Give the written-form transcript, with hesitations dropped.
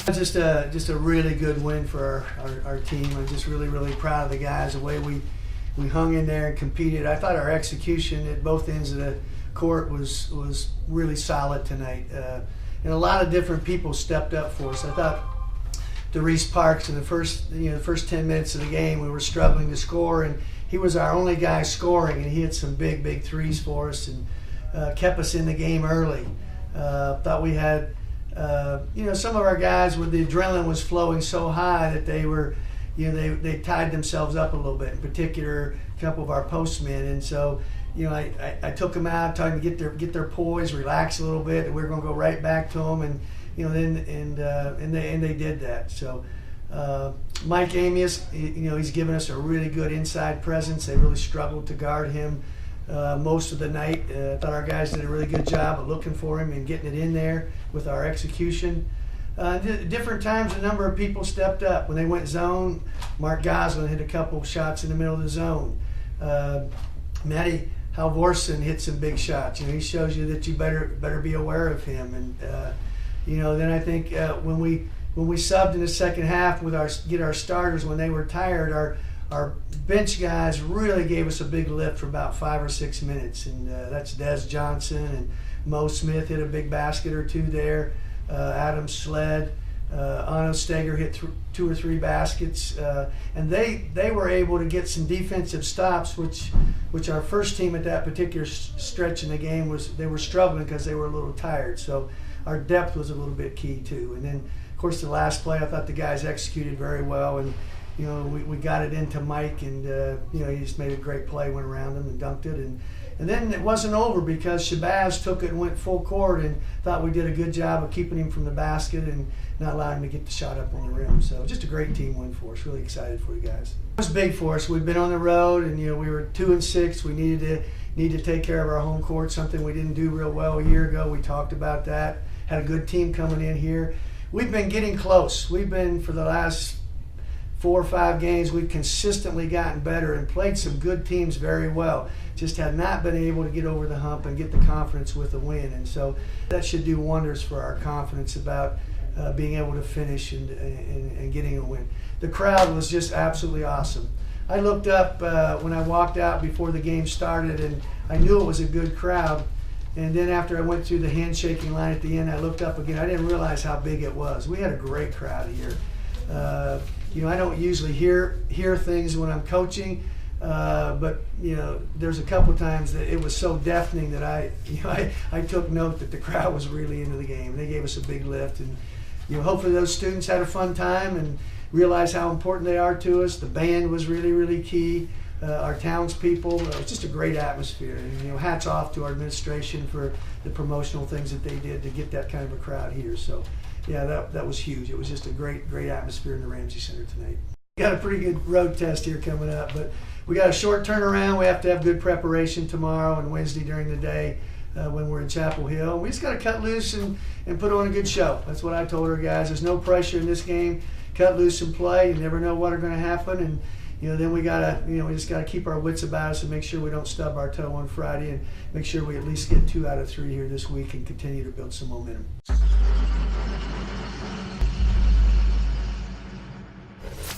Just a really good win for our team. I'm just really proud of the guys, the way we hung in there and competed. I thought our execution at both ends of the court was really solid tonight. And a lot of different people stepped up for us. I thought DeReese Parks in the first 10 minutes of the game, we were struggling to score, and he was our only guy scoring, and he hit some big threes for us and kept us in the game early. Thought we had some of our guys, with the adrenaline was flowing so high that they were, they tied themselves up a little bit. In particular, a couple of our postmen, and so I took them out, tried to get their poise, relax a little bit, and we were going to go right back to them, and they did that. So Mike Amius, he's given us a really good inside presence. They really struggled to guard him most of the night. I thought our guys did a really good job of looking for him and getting it in there with our execution. Different times, a number of people stepped up. When they went zone, Mark Goslin hit a couple shots in the middle of the zone. Matty Halvorsen hit some big shots. He shows you that you better be aware of him. And then I think when we subbed in the second half with our starters when they were tired, our bench guys really gave us a big lift for about 5 or 6 minutes, and that's Des Johnson and Mo Smith hit a big basket or two there. Adam Sled, Anno Steger hit 2 or 3 baskets, and they were able to get some defensive stops, which our first team at that particular stretch in the game they were struggling because they were a little tired. So our depth was a little bit key too. And then of course the last play, I thought the guys executed very well, and we got it into Mike, and he just made a great play, went around him and dunked it, and then it wasn't over because Shabazz took it and went full court, and thought we did a good job of keeping him from the basket and not allowing him to get the shot up on the rim. So just a great team win for us. Really excited for you guys. It was big for us. We've been on the road, and we were 2-6. We needed to take care of our home court, something we didn't do real well a year ago. We talked about that. Had a good team coming in here. We've been getting close. We've been, for the last 4 or 5 games, we've consistently gotten better and played some good teams very well. Just have not been able to get over the hump and get the confidence with a win. And so that should do wonders for our confidence about being able to finish and getting a win. The crowd was just absolutely awesome. I looked up when I walked out before the game started, and I knew it was a good crowd. And then after I went through the handshaking line at the end, I looked up again. I didn't realize how big it was. We had a great crowd here. I don't usually hear things when I'm coaching, but there's a couple times that it was so deafening that I took note that the crowd was really into the game. They gave us a big lift, and hopefully those students had a fun time and realized how important they are to us. The band was really key. Our townspeople, it was just a great atmosphere. And hats off to our administration for the promotional things that they did to get that kind of a crowd here. So yeah, that was huge. It was just a great atmosphere in the Ramsey Center tonight. We got a pretty good road test here coming up, but we got a short turnaround. We have to have good preparation tomorrow and Wednesday during the day when we're in Chapel Hill. We just got to cut loose and put on a good show. That's what I told our guys. There's no pressure in this game. Cut loose and play. You never know what's going to happen, and then we just gotta keep our wits about us and make sure we don't stub our toe on Friday, and make sure we at least get 2 out of 3 here this week and continue to build some momentum.